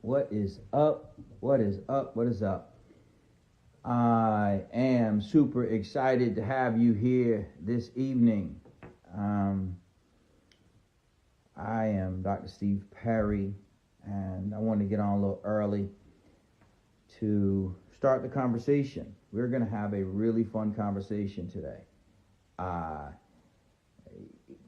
What is up? What is up? What is up? I am super excited to have you here this evening. Um, I am Dr. Steve Perry, and I wanted to get on a little early to start the conversation. We're going to have a really fun conversation today. Uh,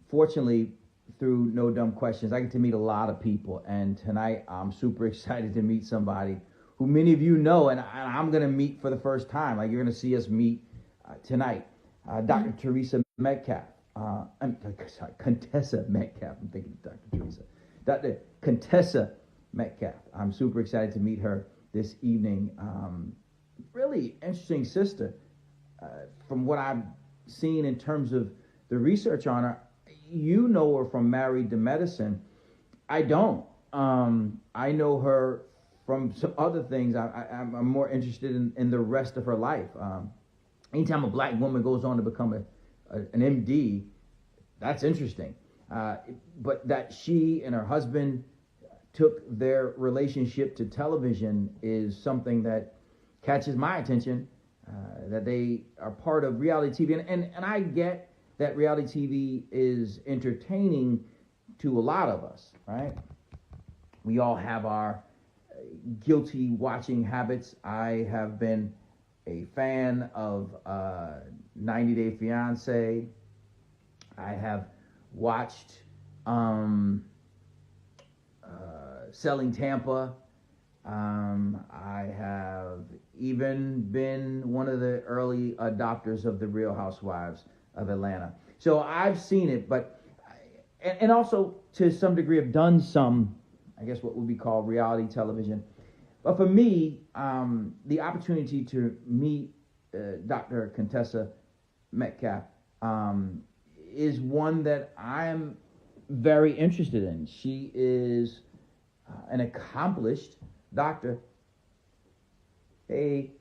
Fortunately, through No Dumb Questions, I get to meet a lot of people, and tonight I'm super excited to meet somebody who many of you know, and I'm going to meet for the first time. Like, you're going to see us meet tonight. Dr. Teresa Metcalfe. Sorry, Contessa Metcalfe. I'm thinking Dr. Teresa. Dr. Contessa Metcalfe. I'm super excited to meet her this evening. Really interesting sister. From what I've seen in terms of the research on her, you know her from Married to Medicine. I don't. I know her from some other things. I'm more interested in the rest of her life. Anytime a black woman goes on to become an MD, that's interesting. But that she and her husband took their relationship to television is something that catches my attention. That they are part of reality TV, and I get that reality TV is entertaining to a lot of us, right? We all have our guilty watching habits. I have been a fan of 90 Day Fiance. I have watched Selling Tampa. I have even been one of the early adopters of the Real Housewives of Atlanta. So I've seen it, but and also to some degree have done some, I guess what would be called reality television. But for me, the opportunity to meet Dr. Contessa Metcalfe is one that I am very interested in. She is an accomplished doctor, and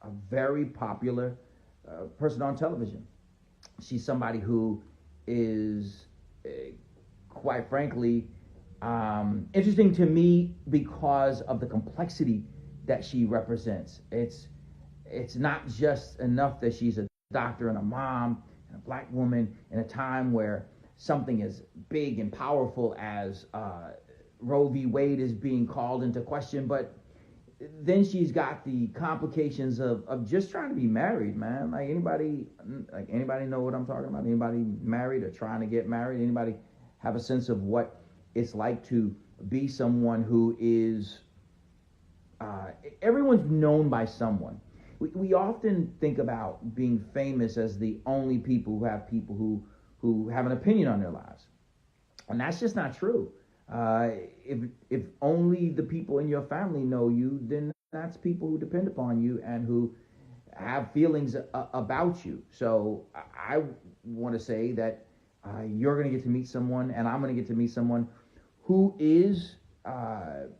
a very popular person on television. She's somebody who is, quite frankly, interesting to me because of the complexity that she represents. It's not just enough that she's a doctor and a mom and a black woman in a time where something as big and powerful as Roe v. Wade is being called into question, but then she's got the complications of just trying to be married, man. Like anybody know what I'm talking about? Anybody married or trying to get married? Anybody have a sense of what it's like to be someone who is, everyone's known by someone. We often think about being famous as the only people who have an opinion on their lives. And that's just not true. If only the people in your family know you, then that's people who depend upon you and who have feelings about you. So I want to say that you're going to get to meet someone, and I'm going to get to meet someone who is, for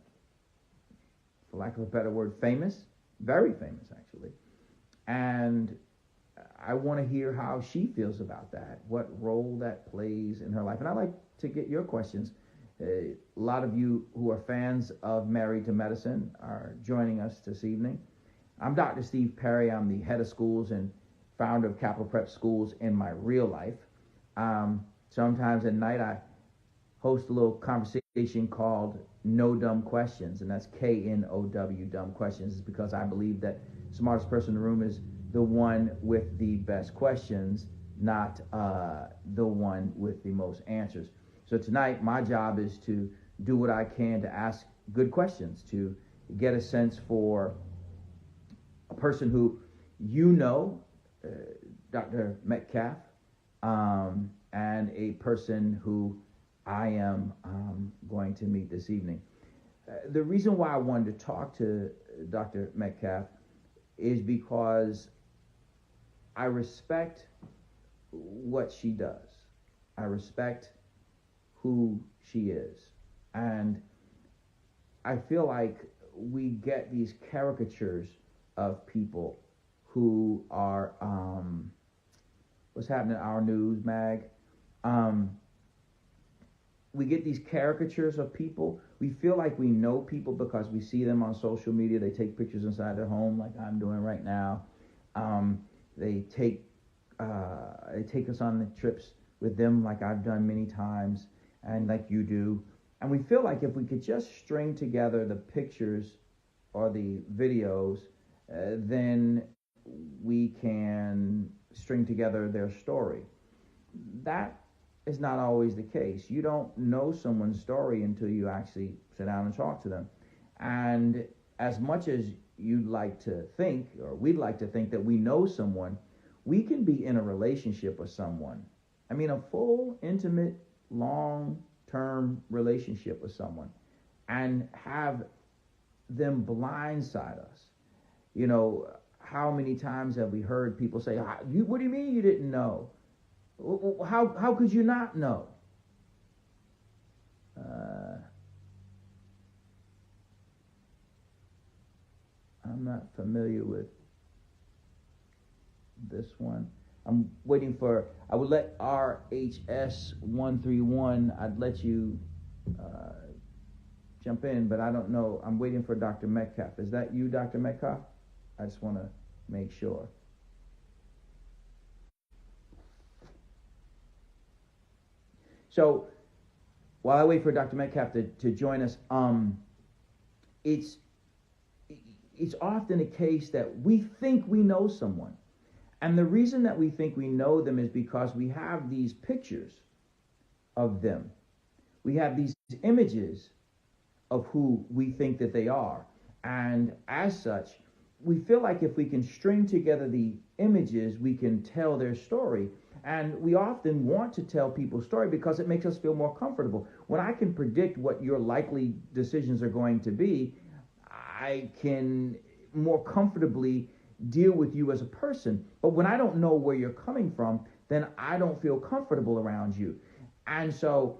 lack of a better word, famous, very famous actually. And I want to hear how she feels about that, what role that plays in her life. And I'd like to get your questions. A lot of you who are fans of Married to Medicine are joining us this evening. I'm Dr. Steve Perry. I'm the head of schools and founder of Capital Prep Schools in my real life. Sometimes at night I host a little conversation called No Dumb Questions, and that's KNOW, dumb questions, is because I believe that the smartest person in the room is the one with the best questions, not the one with the most answers. So tonight, my job is to do what I can to ask good questions, to get a sense for a person who you know, Dr. Metcalfe, and a person who I am going to meet this evening. The reason why I wanted to talk to Dr. Metcalfe is because I respect what she does. I respect who she is. And I feel like we get these caricatures of people who are, what's happening in our news, Mag? we get these caricatures of people. We feel like we know people because we see them on social media. They take pictures inside their home, like I'm doing right now. Um, they take us on the trips with them, like I've done many times, and like you do. And we feel like if we could just string together the pictures or the videos, then we can string together their story. That is not always the case. You don't know someone's story until you actually sit down and talk to them. And as much as you'd like to think, or we'd like to think that we know someone, we can be in a relationship with someone. I mean, a full, intimate, long-term relationship with someone, and have them blindside us. You know, how many times have we heard people say, what do you mean you didn't know? How could you not know? I'm not familiar with this one. I'm waiting for, I would let RHS131, I'd let you jump in, but I don't know. I'm waiting for Dr. Metcalfe. Is that you, Dr. Metcalfe? I just want to make sure. So while I wait for Dr. Metcalfe to join us, it's often a case that we think we know someone. And the reason that we think we know them is because we have these pictures of them. We have these images of who we think that they are. And as such, we feel like if we can string together the images, we can tell their story. And we often want to tell people's story because it makes us feel more comfortable. When I can predict what your likely decisions are going to be, I can more comfortably deal with you as a person. But when I don't know where you're coming from, then I don't feel comfortable around you. And so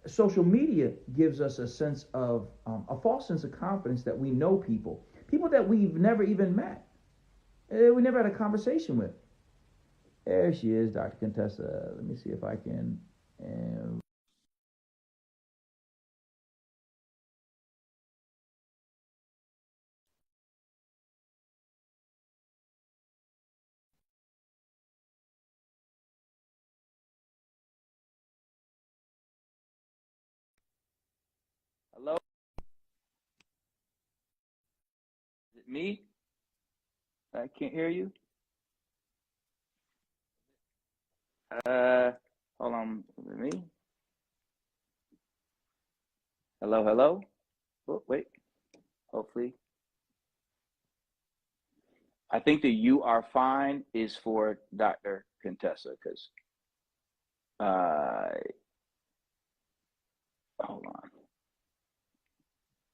social media gives us a sense of, a false sense of confidence that we know people that we've never even met. We never had a conversation with. There she is, Dr. Contessa. Let me see if I can. Hello? Is it me? I can't hear you. Hold on. Is it me? Hello, hello? Oh, wait. Hopefully. I think the "you are fine" is for Dr. Contessa, because hold on.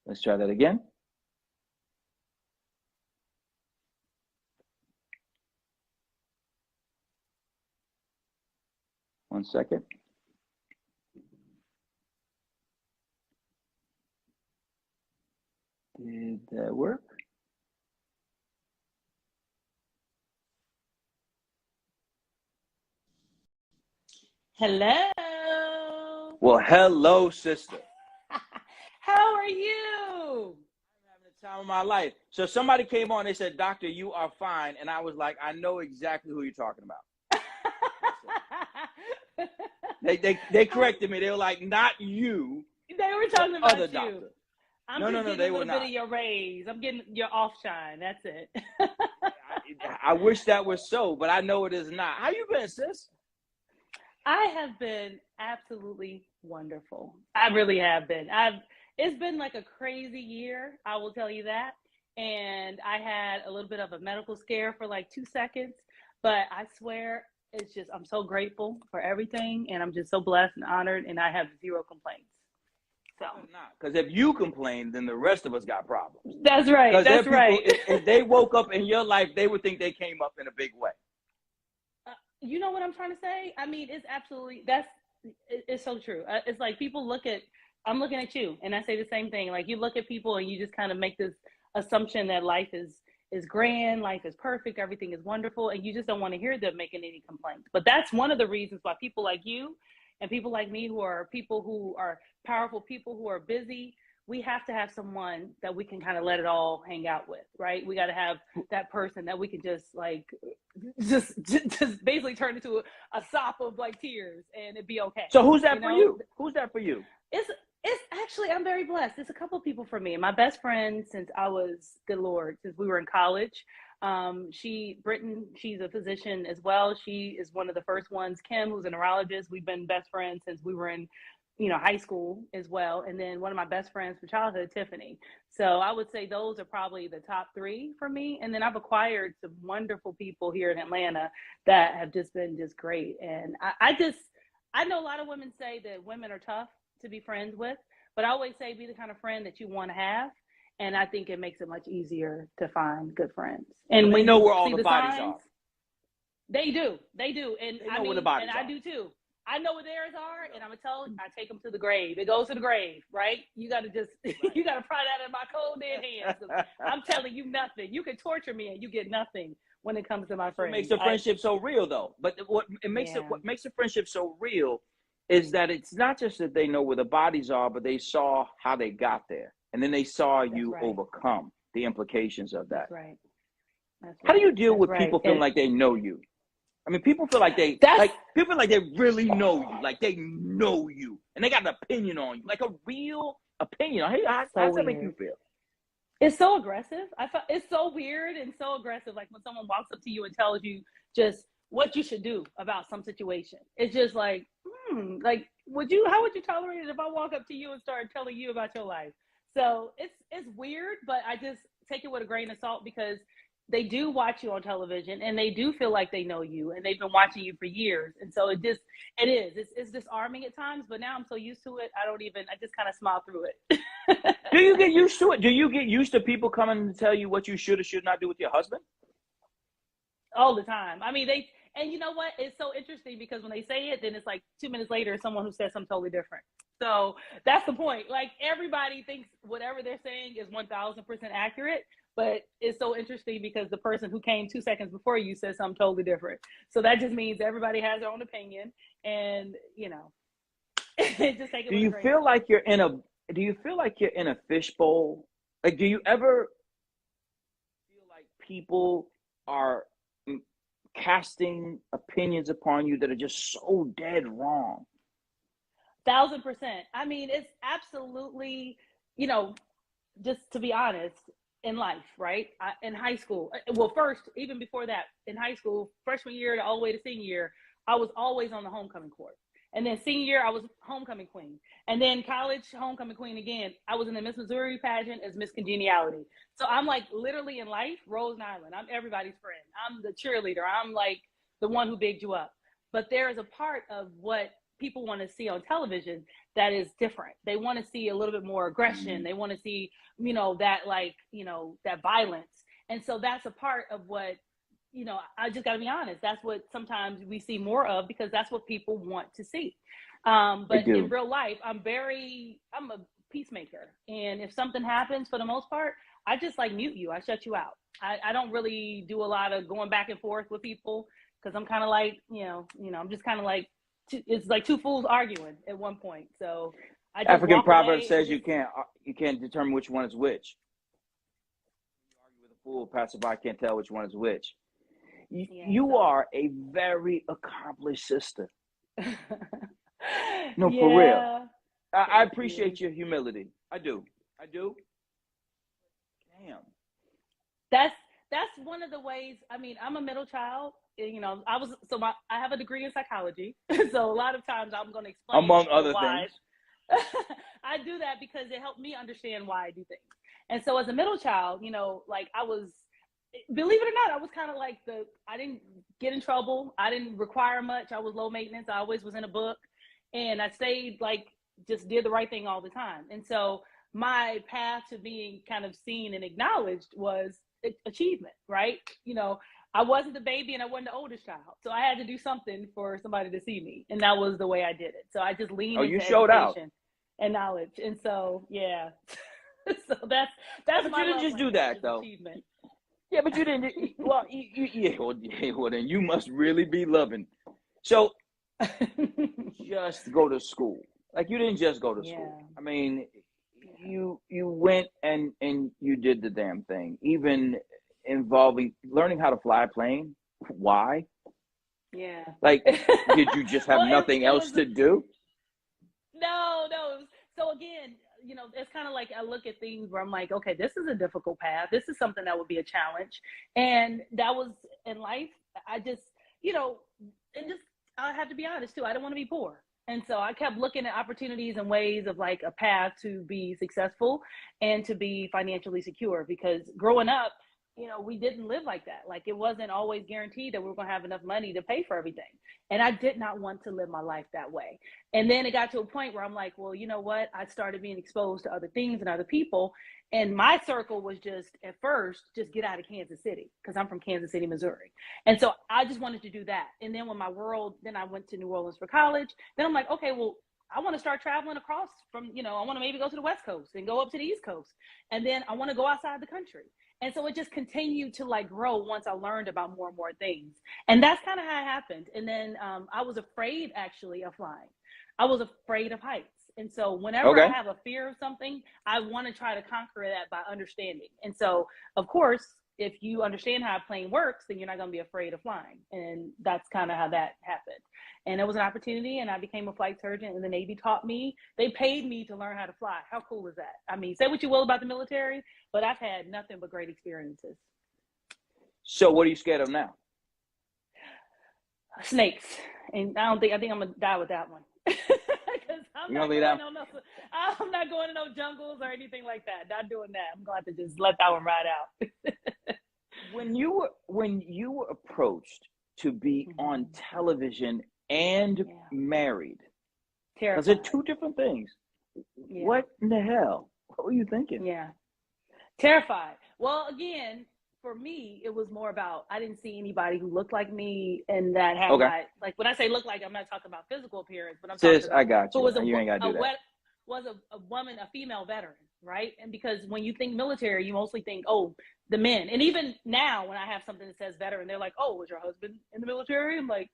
Let's try that again. One second. Did that work? Hello. Well, hello, sister. How are you? I'm having the time of my life. So somebody came on, they said, "Doctor, you are fine." And I was like, I know exactly who you're talking about. They corrected me. They were like, not you. They were talking about other you. Doctor. I'm no, just getting they a were little not. bit of your rays. I'm getting your off shine. That's it. I wish that was so, but I know it is not. How you been, sis? I have been absolutely wonderful. I really have been. It's been like a crazy year, I will tell you that. And I had a little bit of a medical scare for like 2 seconds, but I swear it's just, I'm so grateful for everything, and I'm just so blessed and honored, and I have zero complaints. So, because if you complain, then the rest of us got problems. That's right. That's people, right. If they woke up in your life, they would think they came up in a big way. You know what I'm trying to say? I mean, it's absolutely, it's so true. It's like people I'm looking at you, and I say the same thing. Like, you look at people and you just kind of make this assumption that life is grand, life is perfect, everything is wonderful, and you just don't want to hear them making any complaints. But that's one of the reasons why people like you And people like me who are powerful, people who are busy, we have to have someone that we can kind of let it all hang out with, right? We got to have that person that we can just basically turn into a sop of like tears and it'd be okay. So who's that for you? Who's that for you? It's actually, I'm very blessed. It's a couple of people for me. My best friend since I was, good Lord, since we were in college. She's a physician as well. She is one of the first ones. Kim, who's a neurologist. We've been best friends since we were in high school as well. And then one of my best friends from childhood, Tiffany. So I would say those are probably the top three for me. And then I've acquired some wonderful people here in Atlanta that have just been just great. And I know a lot of women say that women are tough to be friends with, but I always say be the kind of friend that you want to have. And I think it makes it much easier to find good friends. And we know where all the bodies are. They do. And I know where the bodies are. I do too. I know where theirs are, and I'm gonna tell you, I take them to the grave. It goes to the grave, right? You gotta you gotta pry that in my cold dead hands. I'm telling you nothing. You can torture me, and you get nothing when it comes to my friends. What makes the friendship so real, though? But what makes the friendship so real is that it's not just that they know where the bodies are, but they saw how they got there, and then they saw you overcome the implications of that. That's right. How do you deal with people feeling like they know you? I mean, people feel like they really know you, like they know you, and they got an opinion on you, like a real opinion. Hey, how does that make you feel? It's so aggressive. It's so weird and so aggressive. Like when someone walks up to you and tells you just what you should do about some situation. It's just like, like, how would you tolerate it if I walk up to you and start telling you about your life? So it's weird, but I just take it with a grain of salt because they do watch you on television and they do feel like they know you and they've been watching you for years. And so it's disarming at times, but now I'm so used to it. I just kind of smile through it. Do you get used to it? Do you get used to people coming to tell you what you should or should not do with your husband? All the time. I mean, and you know what? It's so interesting because when they say it, then it's like 2 minutes later, someone who says something totally different. So that's the point. Like everybody thinks whatever they're saying is 1000% accurate. But it's so interesting because the person who came 2 seconds before you said something totally different. So that just means everybody has their own opinion, and just take it. Do you feel like you're in a fishbowl? Like, do you ever feel like people are casting opinions upon you that are just so dead wrong? 1000%. I mean, it's absolutely, just to be honest. In life, right? In high school. Well, first, even before that, in high school, freshman year all the way to senior year, I was always on the homecoming court. And then senior year, I was homecoming queen. And then college, homecoming queen again. I was in the Miss Missouri pageant as Miss Congeniality. So I'm like literally in life, Rose Nyland. I'm everybody's friend. I'm the cheerleader. I'm like the one who bigged you up. But there is a part of what people want to see on television that is different. They want to see a little bit more aggression. They want to see, that violence. And so that's a part of what, I just got to be honest. That's what sometimes we see more of because that's what people want to see. But in real life, I'm a peacemaker. And if something happens, for the most part, I just mute you. I shut you out. I don't really do a lot of going back and forth with people because I'm kind of like, I'm just kind of like, it's like two fools arguing at one point. So I just African proverb says you can't determine which one is which. When you argue with a fool, passerby can't tell which one is which. You are a very accomplished sister. No, for real. I appreciate your humility. I do. Damn. That's one of the ways. I mean, I'm a middle child. I have a degree in psychology. So a lot of times I'm going to explain among other things. I do that because it helped me understand why I do things. And so as a middle child, I was, believe it or not, I was kind of like I didn't get in trouble. I didn't require much. I was low maintenance. I always was in a book and I stayed just did the right thing all the time. And so my path to being kind of seen and acknowledged was achievement, right? I wasn't the baby and I wasn't the oldest child. So I had to do something for somebody to see me. And that was the way I did it. So I just leaned into education and knowledge. And so, yeah. So that's but you didn't just do that, though. Achievement. Yeah, but you didn't. Well, well, then you must really be loving. So just go to school. Like, you didn't just go to school. I mean, you went and you did the damn thing, even involving learning how to fly a plane. Why? Yeah. Like, did you just have nothing else to do? No. So again, you know, it's kind of like I look at things where I'm like, okay, this is a difficult path. This is something that would be a challenge. And that was in life. I just, you know, and just, I have to be honest too. I didn't want to be poor. And so I kept looking at opportunities and ways of like a path to be successful and to be financially secure, because growing up, you know, we didn't live like that. Like, it wasn't always guaranteed that we were going to have enough money to pay for everything. And I did not want to live my life that way. And then it got to a point where I'm like, well, you know what? I started being exposed to other things and other people. And my circle was just, at first, just get out of Kansas City, because I'm from Kansas City, Missouri. And so I just wanted to do that. And then when then I went to New Orleans for college. Then I'm like, okay, well, I want to start traveling across from, you know, I want to maybe go to the West Coast and go up to the East Coast. And then I want to go outside the country. And so it just continued to like grow once I learned about more and more things. And that's kind of how it happened. And then I was afraid, actually, of flying. I was afraid of heights. And so whenever I have a fear of something, I want to try to conquer that by understanding. And so, of course, if you understand how a plane works, then you're not going to be afraid of flying. And that's kind of how that happened. And it was an opportunity, and I became a flight surgeon, and the Navy taught me. They paid me to learn how to fly. How cool is that? I mean, say what you will about the military, but I've had nothing but great experiences. So what are you scared of now? Snakes. And I think I'm going to die with that one. I'm not going to no jungles or anything like that. Not doing that. I'm going to just let that one ride out. When you were approached to be on television and married, because they're two different things. Yeah. What in the hell? What were you thinking? Yeah. Terrified. Well, again, for me, it was more about, I didn't see anybody who looked like me and that had like, when I say look like, I'm not talking about physical appearance, but I'm talking about I got you. Was you ain't got to do that. Was a woman, a female veteran, right? And because when you think military, you mostly think, oh, the men. And even now, when I have something that says veteran, they're like, oh, was your husband in the military? I'm like,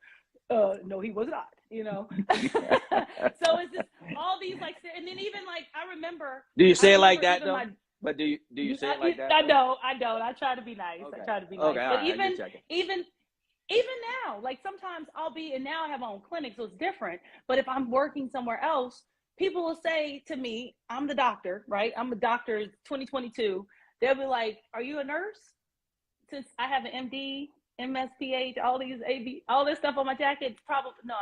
no, he was not, you know? So it's just all these, like, and then even, like, I remember. Do you say it like that, though? But do you say it like that? I don't. I try to be nice. Okay. I try to be nice. Okay, but even now, like, sometimes and now I have my own clinic, so it's different. But if I'm working somewhere else, people will say to me, I'm the doctor, right? I'm a doctor 2022. They'll be like, are you a nurse? Since I have an MD, MSPH, all these AB, all this stuff on my jacket, probably, no,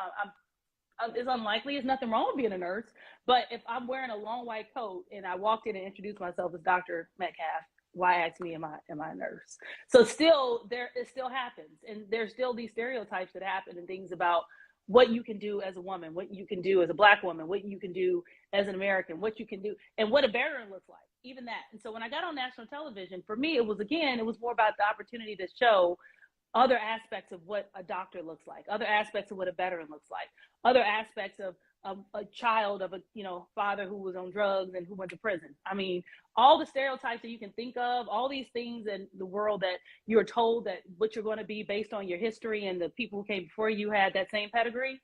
it's unlikely. There's nothing wrong with being a nurse. But if I'm wearing a long white coat and I walked in and introduced myself as Dr. Metcalfe, why ask me, am I a nurse? So still, it still happens. And there's still these stereotypes that happen and things about what you can do as a woman, what you can do as a Black woman, what you can do as an American, what you can do, and what a veteran looks like, even that. And so when I got on national television, for me, it was more about the opportunity to show other aspects of what a doctor looks like, other aspects of what a veteran looks like, other aspects of a child of a father who was on drugs and who went to prison. I mean, all the stereotypes that you can think of, all these things in the world that you're told that what you're going to be based on your history and the people who came before you had that same pedigree.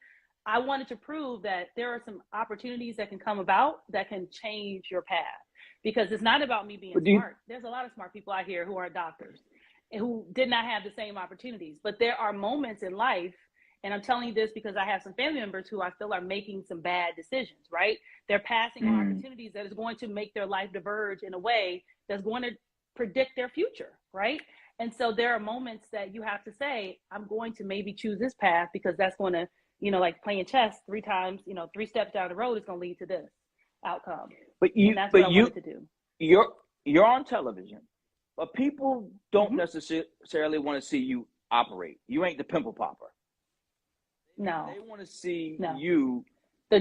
I wanted to prove that there are some opportunities that can come about that can change your path, because it's not about me being smart. There's a lot of smart people out here who aren't doctors and who did not have the same opportunities. But there are moments in life, and I'm telling you this because I have some family members who I feel are making some bad decisions, right? They're passing on opportunities that is going to make their life diverge in a way that's going to predict their future, right? And so there are moments that you have to say, I'm going to maybe choose this path because that's going to, like playing chess 3 times, 3 steps down the road is going to lead to this outcome. What I wanted to do. You're on television. But people don't necessarily want to see you operate. You ain't the pimple popper. No. They want to see you. They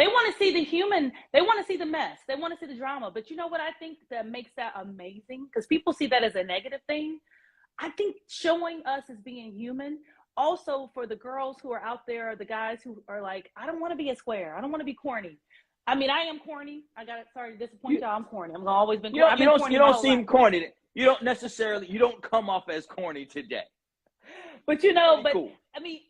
want to see the human. They want to see the mess. They want to see the drama. But you know what I think that makes that amazing? Because people see that as a negative thing. I think showing us as being human, also for the girls who are out there, the guys who are like, I don't want to be a square. I don't want to be corny. I mean, I am corny. Sorry to disappoint y'all. I'm corny. I've always been corny. You don't seem corny. You don't come off as corny today. But you know, but cool. I mean,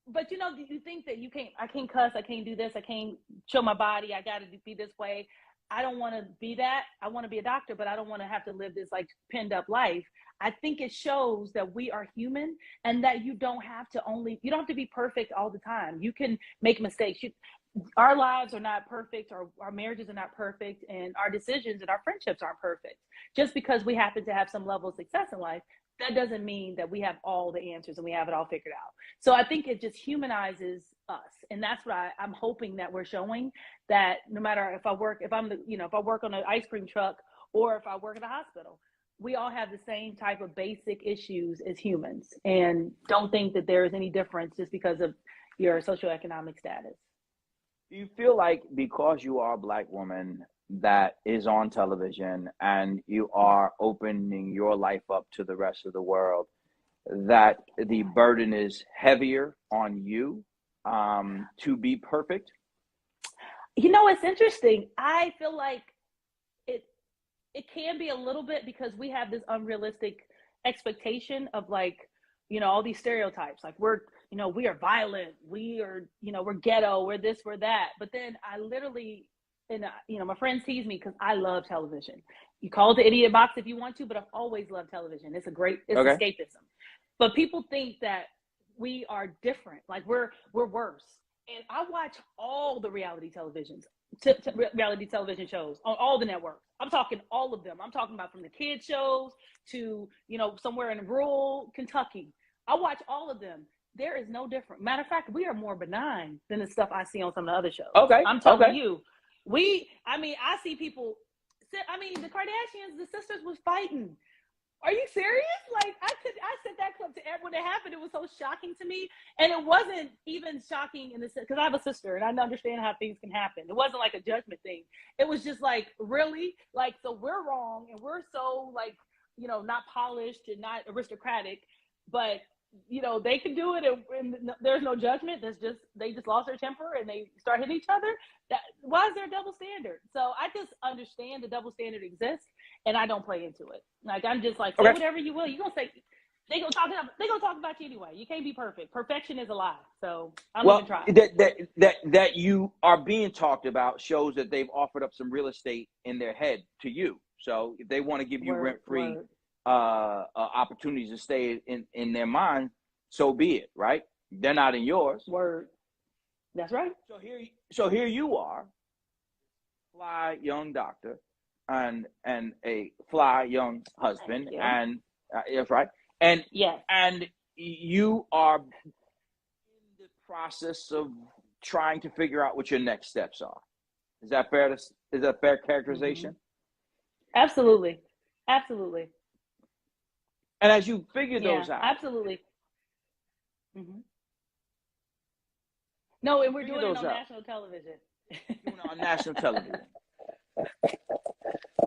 but you know, you think that I can't cuss, I can't do this, I can't show my body, I got to be this way. I don't want to be that. I want to be a doctor, but I don't want to have to live this like pinned up life. I think it shows that we are human and that you don't have to be perfect all the time. You can make mistakes. Our lives are not perfect, or our marriages are not perfect, and our decisions and our friendships aren't perfect. Just because we happen to have some level of success in life, that doesn't mean that we have all the answers and we have it all figured out. So I think it just humanizes us. And that's what I'm hoping that we're showing, that no matter if I work on an ice cream truck or if I work in a hospital, we all have the same type of basic issues as humans, and don't think that there is any difference just because of your socioeconomic status. Do you feel like because you are a Black woman that is on television and you are opening your life up to the rest of the world, that the burden is heavier on you to be perfect? You know, it's interesting. I feel like it can be a little bit, because we have this unrealistic expectation of, like, you know, all these stereotypes, like we are violent, we're ghetto, we're this, we're that. But then I literally, my friends tease me because I love television. You call it the idiot box if you want to, but I've always loved television. It's escapism. But people think that we are different, like we're worse. And I watch all the reality television shows on all the networks. I'm talking all of them. I'm talking about from the kids shows to, somewhere in rural Kentucky. I watch all of them. There is no different. Matter of fact, we are more benign than the stuff I see on some of the other shows. Okay. I'm telling you. I see people, the Kardashians, the sisters was fighting. Are you serious? Like, I sent that clip to everyone. When it happened, it was so shocking to me. And it wasn't even shocking in the sense, because I have a sister and I understand how things can happen. It wasn't like a judgment thing. It was just like, really? Like, so we're wrong and we're so, like, not polished and not aristocratic, but they can do it, and there's no judgment. They just lost their temper and they start hitting each other. Why is there a double standard? So I just understand the double standard exists, and I don't play into it. Like, I'm just like, say whatever you will. You're gonna say, they're gonna talk about you anyway. You can't be perfect. Perfection is a lie. So I'm gonna try. That you are being talked about shows that they've offered up some real estate in their head to you. So if they want to give you rent-free opportunities to stay in their mind, so be it, right? They're not in yours. Word. That's right. So here you are, fly young doctor, and a fly young husband, and that's right. And yes, and you are in the process of trying to figure out what your next steps are. Is that fair? Is that a fair characterization? Mm-hmm. Absolutely. Absolutely. And as you figure those out. Absolutely. Mm-hmm. No, and we're doing it on national television. Doing it on national television.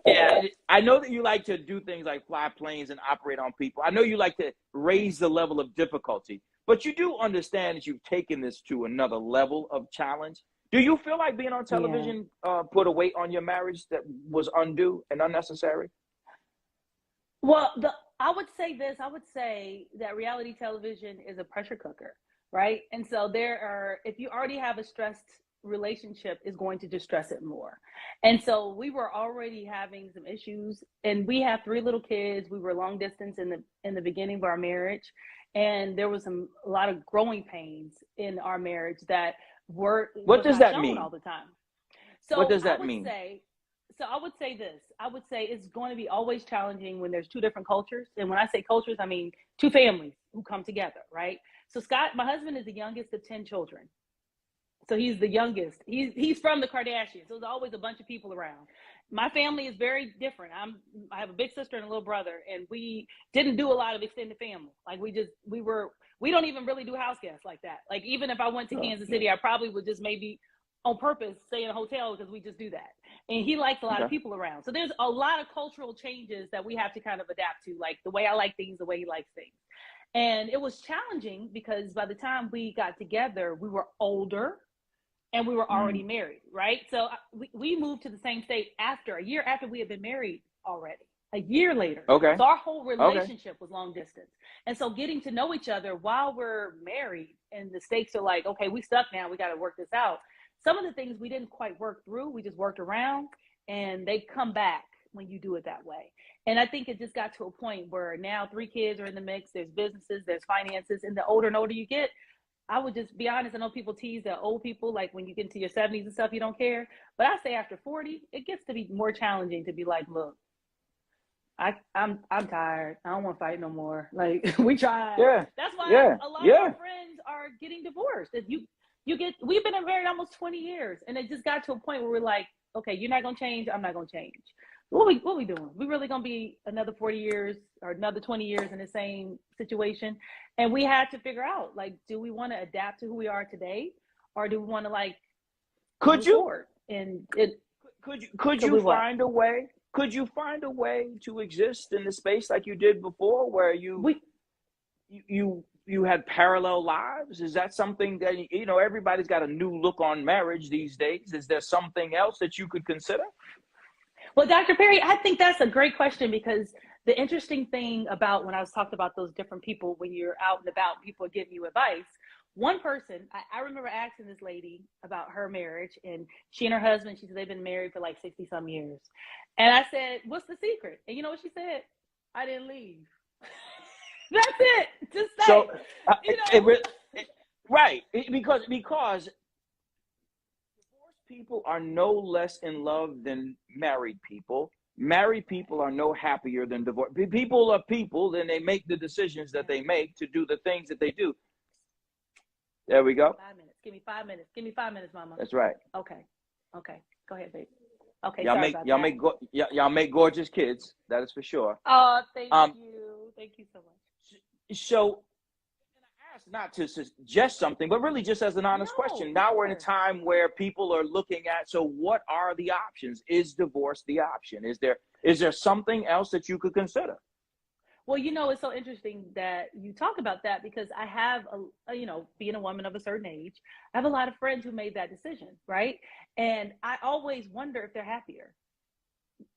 Yeah, I know that you like to do things like fly planes and operate on people. I know you like to raise the level of difficulty, but you do understand that you've taken this to another level of challenge. Do you feel like being on television put a weight on your marriage that was undue and unnecessary? Well, I would say this. I would say that reality television is a pressure cooker, right? And so if you already have a stressed relationship, is going to just stress it more. And so we were already having some issues, and we have 3 little kids. We were long distance in the beginning of our marriage, and there was a lot of growing pains in our marriage that what does that mean all the time. So what does that mean? So I would say this. I would say it's going to be always challenging when there's 2 different cultures. And when I say cultures, I mean 2 families who come together, right? So Scott, my husband, is the youngest of 10 children. So he's the youngest. He's from the Kardashians. So there's always a bunch of people around. My family is very different. I have a big sister and a little brother, and we didn't do a lot of extended family. Like, we don't even really do house guests like that. Like, even if I went to Kansas City, I probably would just maybe on purpose stay in a hotel, because we just do that. And he likes a lot of people around. So there's a lot of cultural changes that we have to kind of adapt to, like the way I like things, the way he likes things. And it was challenging because by the time we got together, we were older and we were already married, right? So we moved to the same state a year after we had been married already. a year later. Okay. So our whole relationship was long distance. And so getting to know each other while we're married and the stakes are like, okay, we stuck now, we got to work this out. Some of the things we didn't quite work through, we just worked around, and they come back when you do it that way. And I think it just got to a point where now 3 kids are in the mix, there's businesses, there's finances, and the older and older you get, I would just be honest. I know people tease that old people, like when you get into your 70s and stuff, you don't care. But I say after 40, it gets to be more challenging to be like, look, I'm tired. I don't want to fight no more. Like, we tried. Yeah. That's why a lot of our friends are getting divorced. That we've been married almost 20 years, and it just got to a point where we're like, okay, you're not gonna change, I'm not gonna change. What we doing? We really gonna be another 40 years or another 20 years in the same situation? And we had to figure out, like, do we want to adapt to who we are today, or do we want to like could you forward? And it could you find a way? Could you find a way to exist in the space like you did before, where you had parallel lives? Is that something that, you know, everybody's got a new look on marriage these days? Is there something else that you could consider? Well, Dr. Perry, I think that's a great question, because the interesting thing about when I was talking about those different people, when you're out and about, people are giving you advice. One person, I remember asking this lady about her marriage, and she and her husband, she said they've been married for like 60 some years. And I said, what's the secret? And you know what she said? I didn't leave. That's it. Just say, so, you know. Right. Because divorced people are no less in love than married people. Married people are no happier than divorced. People are people, then they make the decisions that they make to do the things that they do. There we go. 5 minutes. Give me 5 minutes. Give me 5 minutes, Mama. That's right. Okay. Go ahead, babe. Okay. Y'all make gorgeous kids. That is for sure. Oh, thank you. Thank you so much. So, I asked not to suggest something, but really just as an honest question. Now we're in a time where people are looking at, so what are the options? Is divorce the option? Is there something else that you could consider? Well, you know, it's so interesting that you talk about that, because I have, being a woman of a certain age, I have a lot of friends who made that decision, right? And I always wonder if they're happier.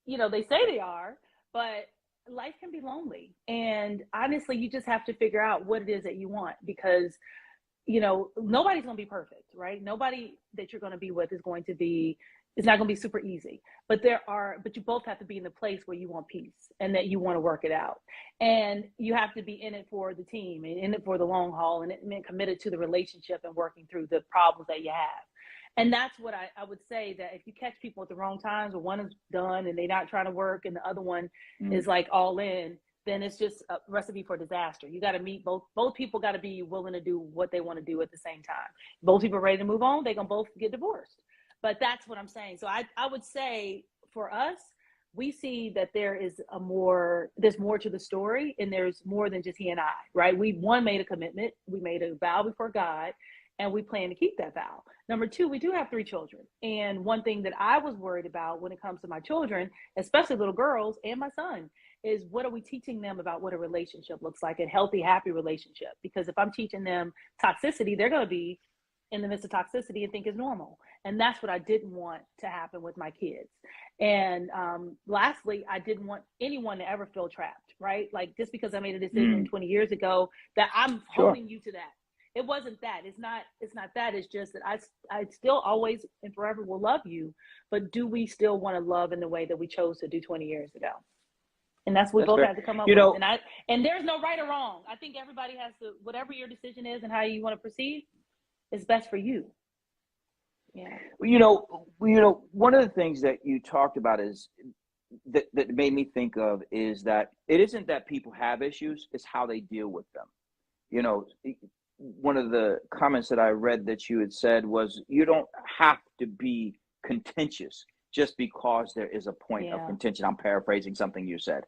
You know, they say they are, but life can be lonely. And honestly, you just have to figure out what it is that you want, because, you know, nobody's going to be perfect, right? Nobody that you're going to be with is going to be, it's not going to be super easy, but you both have to be in the place where you want peace and that you want to work it out. And you have to be in it for the team and in it for the long haul, and committed to the relationship and working through the problems that you have. And that's what I would say, that if you catch people at the wrong times, or one is done and they're not trying to work and the other one is like all in, then it's just a recipe for disaster. You got to meet both people, got to be willing to do what they want to do at the same time. Both people are ready to move on, they're going to both get divorced. But that's what I'm saying. So I would say for us, we see that there's more to the story, and there's more than just he and I, right? We made a commitment, we made a vow before God, and we plan to keep that vow. Number 2, we do have 3 children. And one thing that I was worried about when it comes to my children, especially little girls and my son, is what are we teaching them about what a relationship looks like, a healthy, happy relationship? Because if I'm teaching them toxicity, they're going to be in the midst of toxicity and think is normal. And that's what I didn't want to happen with my kids. And lastly, I didn't want anyone to ever feel trapped, right? Like, just because I made a decision 20 years ago, that I'm holding you to that. It wasn't that. It's not that. It's just that I still always and forever will love you. But do we still want to love in the way that we chose to do 20 years ago? And that's what we both had to come up with. And there's no right or wrong. I think everybody has to, whatever your decision is and how you want to proceed, is best for you. Yeah. You know, one of the things that you talked about is that made me think of is that it isn't that people have issues, it's how they deal with them. You know, one of the comments that I read that you had said was, you don't have to be contentious just because there is a point of contention. I'm paraphrasing something you said.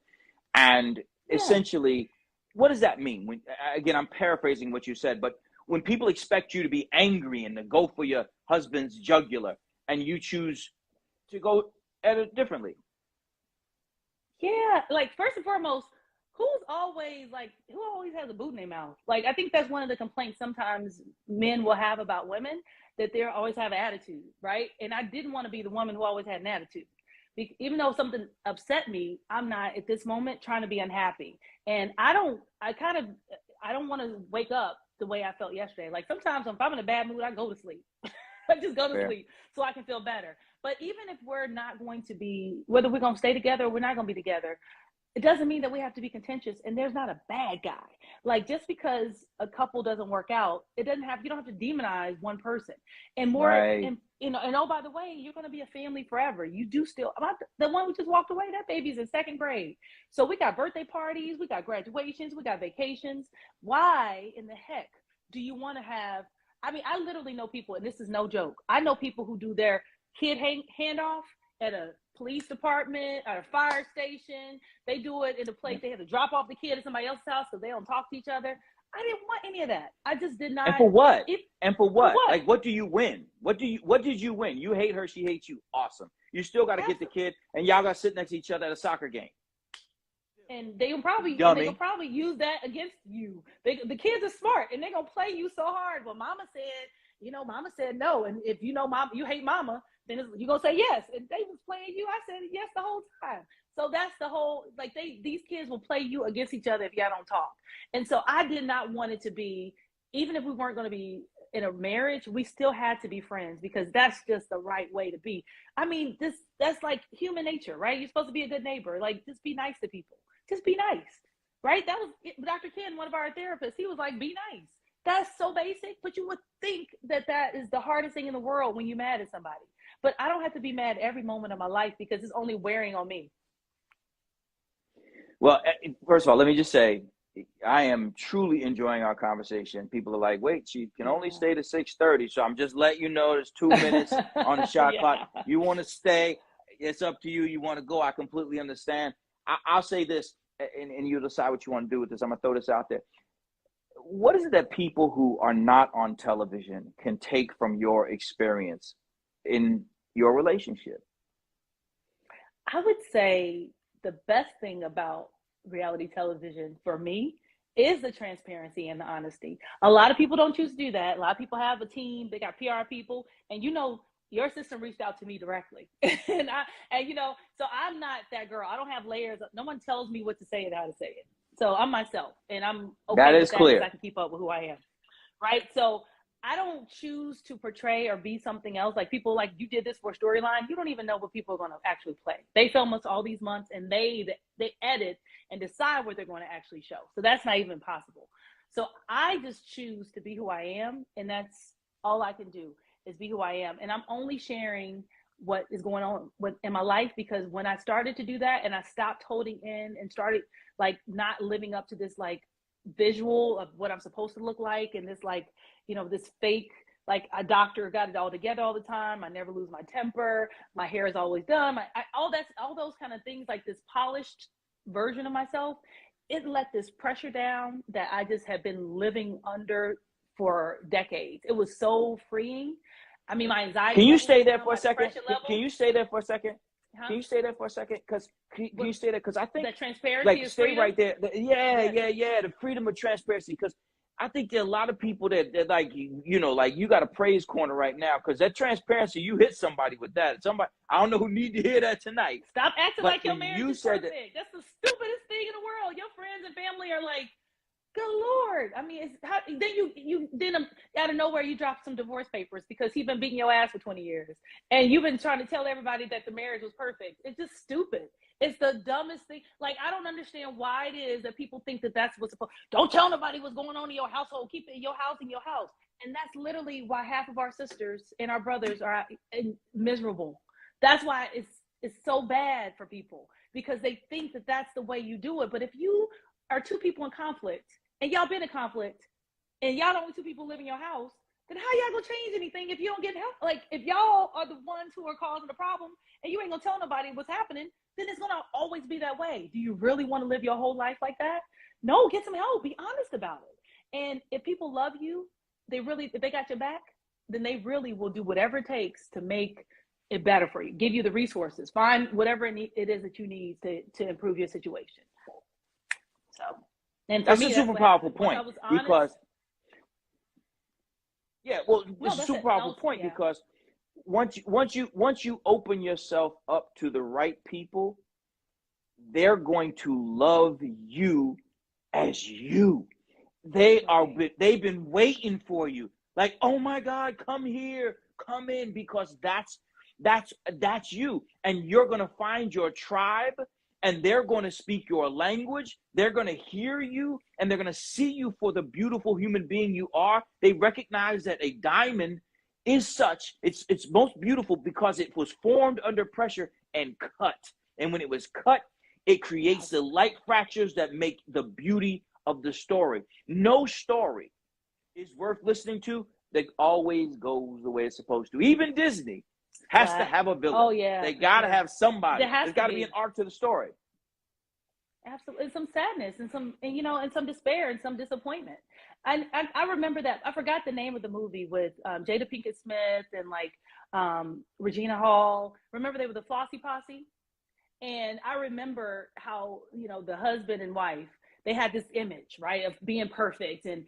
And essentially, what does that mean? Again, I'm paraphrasing what you said, but when people expect you to be angry and to go for your husband's jugular, and you choose to go at it differently. Yeah, like, first and foremost, who always has a boot in their mouth? Like, I think that's one of the complaints sometimes men will have about women, that they always have an attitude, right? And I didn't want to be the woman who always had an attitude. even though something upset me, I'm not at this moment trying to be unhappy. And I don't want to wake up the way I felt yesterday. Like sometimes if I'm in a bad mood, I go to sleep. I just go to sleep so I can feel better. But even if we're not going to be, whether we're going to stay together or we're not going to be together, it doesn't mean that we have to be contentious, and there's not a bad guy. Like just because a couple doesn't work out, you don't have to demonize one person. And more, and oh, by the way, you're going to be a family forever. You do still, about the one who just walked away, that baby's in 2nd grade. So we got birthday parties, we got graduations, we got vacations. Why in the heck do you want to have, I mean, I literally know people, and this is no joke. I know people who do their kid handoff at a police department, at a fire station. They do it in a place they have to drop off the kid at somebody else's house because they don't talk to each other. I didn't want any of that. I just did not. And for what? For what? Like, what do you win? What did you win? You hate her, she hates you. Awesome. You still got to get the kid, and y'all got to sit next to each other at a soccer game. And they'll probably use that against you. The kids are smart, and they're gonna play you so hard. Well, Mama said no, and if you know Mama, you hate Mama, then you're gonna say yes. And they was playing you. I said yes the whole time. So that's the whole, like these kids will play you against each other if y'all don't talk. And so I did not want it to be, even if we weren't going to be in a marriage, we still had to be friends because that's just the right way to be. I mean, that's like human nature, right? You're supposed to be a good neighbor. Like just be nice to people. Just be nice, right? That was Dr. Ken, one of our therapists. He was like, be nice. That's so basic, but you would think that is the hardest thing in the world when you're mad at somebody. But I don't have to be mad every moment of my life because it's only wearing on me. Well, first of all, let me just say, I am truly enjoying our conversation. People are like, wait, she can only stay to 6:30. So I'm just letting you know there's 2 minutes on the shot clock. You want to stay, it's up to you. You want to go, I completely understand. I'll say this, and you decide what you want to do with this. I'm going to throw this out there. What is it that people who are not on television can take from your experience in your relationship? I would say the best thing about reality television for me is the transparency and the honesty. A lot of people don't choose to do that. A lot of people have a team, they got PR people, and your assistant reached out to me directly. and so I'm not that girl. I don't have layers. No one tells me what to say and how to say it. So I'm myself, and I'm okay that with is that clear. because I can keep up with who I am. Right? So I don't choose to portray or be something else. Like people like, you did this for a storyline. You don't even know what people are going to actually play. They film us all these months and they edit and decide what they're going to actually show. So that's not even possible. So I just choose to be who I am. And that's all I can do is be who I am. And I'm only sharing what is going on in my life, because when I started to do that and I stopped holding in and started like not living up to this like visual of what I'm supposed to look like, and this like, this fake, like a doctor got it all together all the time. I never lose my temper. My hair is always done. All those kind of things, like this polished version of myself, it let this pressure down that I just have been living under for decades. It was so freeing. I mean, my anxiety. Can you stay there for a second? Can you stay there for a second? Huh? Can you stay there for a second? Because can you stay there? Because I think the transparency like is stay freedom? right there. The freedom of transparency. Because I think there are a lot of people that like like you got a praise corner right now because that transparency, you hit somebody with that. Somebody, I don't know who need to hear that tonight. Stop acting like your marriage is perfect. That's the stupidest thing in the world. Your friends and family are like, good Lord. I mean, then out of nowhere, you drop some divorce papers because he's been beating your ass for 20 years. And you've been trying to tell everybody that the marriage was perfect. It's just stupid. It's the dumbest thing. Like, I don't understand why it is that people think that that's what's supposed. Don't tell nobody what's going on in your household. Keep it in your house, And that's literally why half of our sisters and our brothers are miserable. That's why it's so bad for people, because they think that that's the way you do it. But if you are two people in conflict, and y'all been in conflict, and y'all the only two people live in your house, then how y'all gonna change anything if you don't get help? Like, if y'all are the ones who are causing the problem, and you ain't gonna tell nobody what's happening, then it's gonna always be that way. Do you really want to live your whole life like that? No, get some help. Be honest about it. And if people love you, if they got your back, then they really will do whatever it takes to make it better for you. Give you the resources. Find whatever it is that you need to improve your situation. So. And that's a super powerful point, because it's a super powerful point because once you open yourself up to the right people, they're going to love you as you. They've been waiting for you. Like, oh my God, come here, come in, because that's you. And you're gonna find your tribe, and they're gonna speak your language. They're gonna hear you, and they're gonna see you for the beautiful human being you are. They recognize that a diamond is such, it's most beautiful because it was formed under pressure and cut. And when it was cut, it creates the light fractures that make the beauty of the story. No story is worth listening to that always goes the way it's supposed to. Even Disney has to have a villain. Oh yeah, they gotta have somebody. There's gotta be an arc to the story. Absolutely, and some sadness, and some despair, and some disappointment. I remember that. I forgot the name of the movie with Jada Pinkett Smith and Regina Hall. Remember, they were the Flossy Posse, and I remember how the husband and wife, they had this image, right, of being perfect, and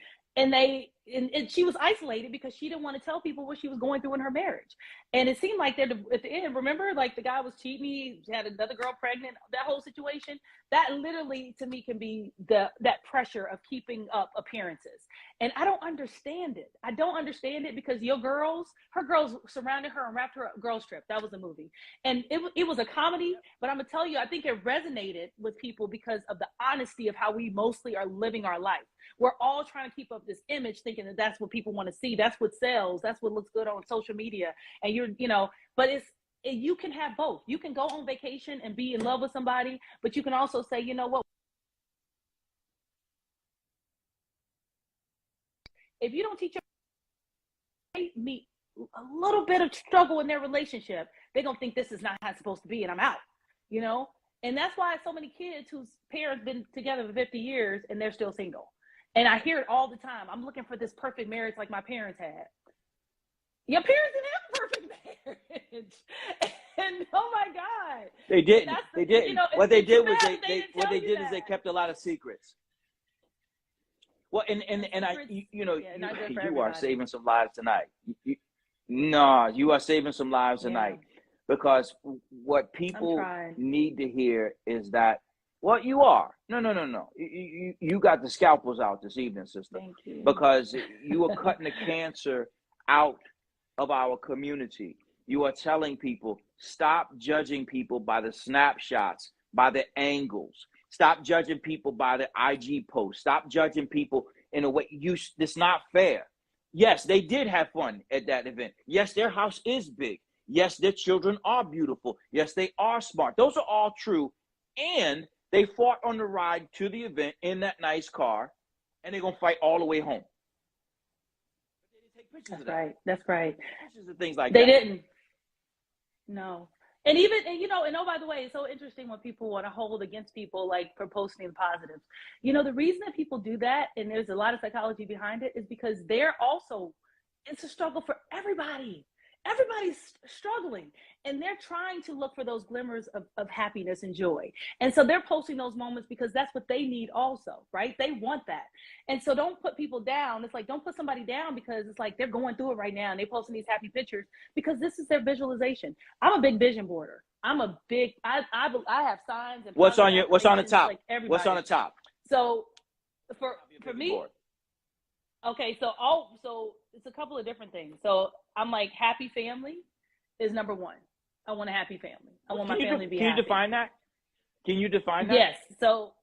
she was isolated because she didn't want to tell people what she was going through in her marriage. And it seemed like at the end, remember, like the guy was cheating, he had another girl pregnant, that whole situation. That literally to me can be that pressure of keeping up appearances. And I don't understand it. I don't understand it because her girls surrounded her and wrapped her up. Girls Trip, that was a movie. And it was a comedy, but I'm gonna tell you, I think it resonated with people because of the honesty of how we mostly are living our life. We're all trying to keep up this image, thinking that that's what people want to see. That's what sells. That's what looks good on social media. And but you can have both. You can go on vacation and be in love with somebody, but you can also say, you know what? If you don't teach me a little bit of struggle in their relationship, they're going to think this is not how it's supposed to be, and I'm out, And that's why so many kids whose parents been together for 50 years and they're still single. And I hear it all the time. I'm looking for this perfect marriage like my parents had. Your parents didn't have a perfect marriage. And oh my God. They didn't. They didn't. What they did is they kept a lot of secrets. Well, and you are saving some lives tonight. You are saving some lives tonight, because what people need to hear is that, well, you are. No. You got the scalpels out this evening, sister. Thank you. Because you are cutting the cancer out of our community. You are telling people, stop judging people by the snapshots, by the angles. Stop judging people by the IG posts. Stop judging people in a way. It's not fair. Yes, they did have fun at that event. Yes, their house is big. Yes, their children are beautiful. Yes, they are smart. Those are all true. And they fought on the ride to the event in that nice car, and they're going to fight all the way home. But they didn't take pictures of that. That's right. Pictures of things like that. They didn't. No. And oh, by the way, it's so interesting when people want to hold against people like for posting positives. The reason that people do that, and there's a lot of psychology behind it, is because it's a struggle for everybody. Everybody's struggling, and they're trying to look for those glimmers of happiness and joy. And so they're posting those moments because that's what they need also, right? They want that. And so don't put people down. It's like, don't put somebody down because it's like they're going through it right now and they're posting these happy pictures because this is their visualization. I'm a big vision boarder. I have signs. And what's on the top? Like what's on the top? So for me, board. Okay, so it's a couple of different things. So I'm like, happy family is number one. I want a happy family. I want my family to be happy. Can you define that? Can you define that? Yes. So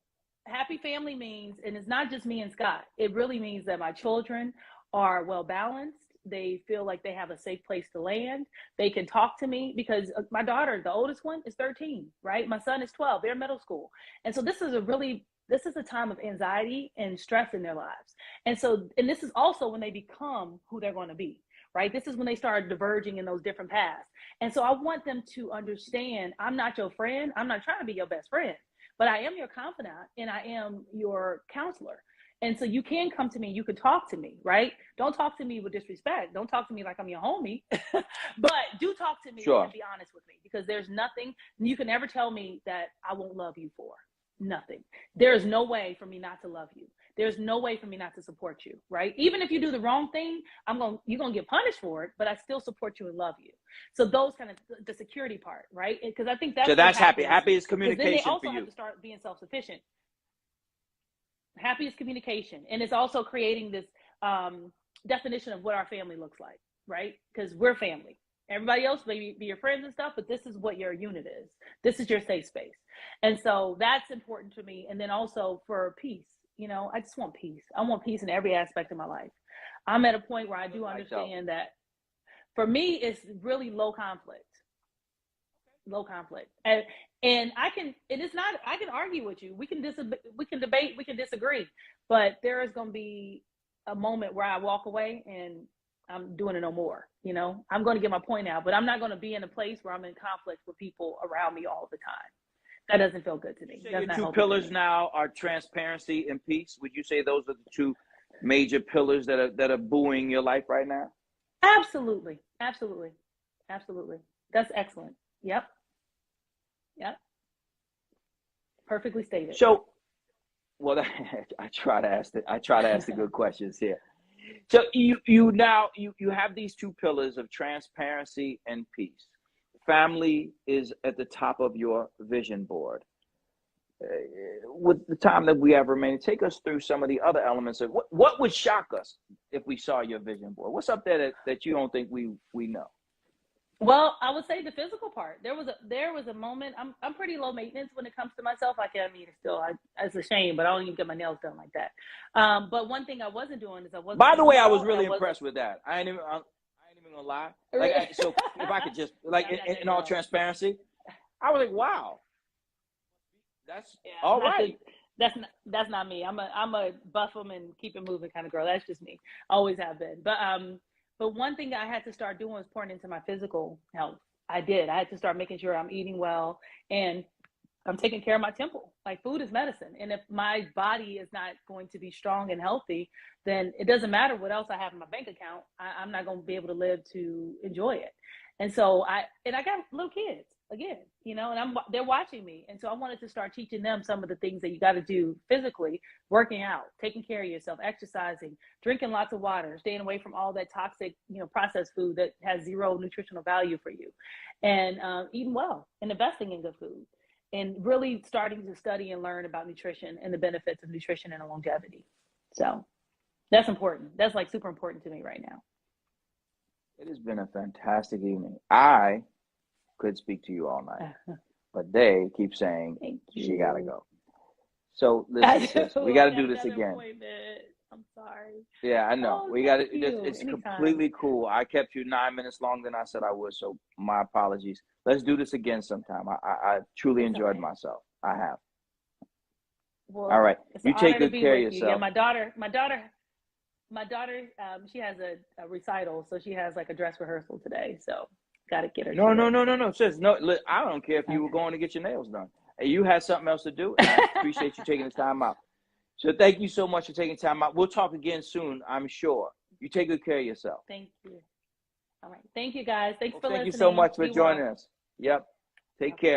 happy family means, and it's not just me and Scott, it really means that my children are well balanced. They feel like they have a safe place to land. They can talk to me because my daughter, the oldest one, is 13, right? My son is 12. They're in middle school. And so this is a time of anxiety and stress in their lives. And this is also when they become who they're going to be, right? This is when they start diverging in those different paths. And so I want them to understand, I'm not your friend. I'm not trying to be your best friend, but I am your confidant and I am your counselor. And so you can come to me, you can talk to me, right? Don't talk to me with disrespect. Don't talk to me like I'm your homie, but do talk to me and be honest with me, because there's nothing you can ever tell me that I won't love you for. Nothing. There is no way for me not to love you. there's no way for me not to support you, right? Even if you do the wrong thing, you're gonna get punished for it, but I still support you and love you. So those kind of the security part, right? Because I think that's happy. Happy is communication then they also for you. have to start being self-sufficient. Happy is communication, and it's also creating this definition of what our family looks like, right? Because we're family. Everybody else may be your friends and stuff, but this is what your unit is. This is your safe space. And so that's important to me. And then also for peace, you know, I just want peace. I want peace in every aspect of my life. I'm at a point where I do understand that for me, it's really low conflict. And I can argue with you. We can debate, we can disagree, but there is going to be a moment where I walk away and I'm doing it no more. You know, I'm going to get my point out, but I'm not going to be in a place where I'm in conflict with people around me all the time. That doesn't feel good to me. So your two pillars now are transparency and peace. Would you say those are the two major pillars that are buoying your life right now? Absolutely. That's excellent. Yep. Perfectly stated. So, well, I try to ask the good questions here. So you have these two pillars of transparency and peace. Family is at the top of your vision board. With the time that we have remaining, take us through some of the other elements of what would shock us if we saw your vision board. What's up there that you don't think we know? Well, I would say the physical part. There was a moment. I'm pretty low maintenance when it comes to myself. It's a shame, but I don't even get my nails done like that. But one thing I wasn't doing is I wasn't. By the way, I was really impressed with that. I ain't even gonna lie. So if I could just in all transparency, I was like, wow, that's all right. That's not me. I'm a buff them and keep it moving kind of girl. That's just me. Always have been. But one thing I had to start doing was pouring into my physical health. I had to start making sure I'm eating well and I'm taking care of my temple. Like food is medicine. And if my body is not going to be strong and healthy, then it doesn't matter what else I have in my bank account. I'm not going to be able to live to enjoy it. And so I got little kids again, you know, and they're watching me. And so I wanted to start teaching them some of the things that you got to do physically, working out, taking care of yourself, exercising, drinking lots of water, staying away from all that toxic, you know, processed food that has zero nutritional value for you, and eating well and investing in good food, and really starting to study and learn about nutrition and the benefits of nutrition and longevity. So that's important. That's like super important to me right now. It has been a fantastic evening. I could speak to you all night, but they keep saying she gotta go. So listen, we got to do this again. I'm sorry. Yeah, I know. We got to. It's Anytime. Completely cool. I kept you 9 minutes longer than I said I would, so my apologies. Let's do this again sometime. I truly enjoyed myself. I have. Well, all right. You take good care of yourself. Yeah, my daughter. She has a recital, so she has like a dress rehearsal today. So got to get her. No, sis. No, look, I don't care if you were going to get your nails done. You had something else to do. And I appreciate you taking the time out. So thank you so much for taking time out. We'll talk again soon, I'm sure. You take good care of yourself. Thank you. All right. Thank you, guys. Thanks for listening. Thank you so much for joining us. Yep. Take care.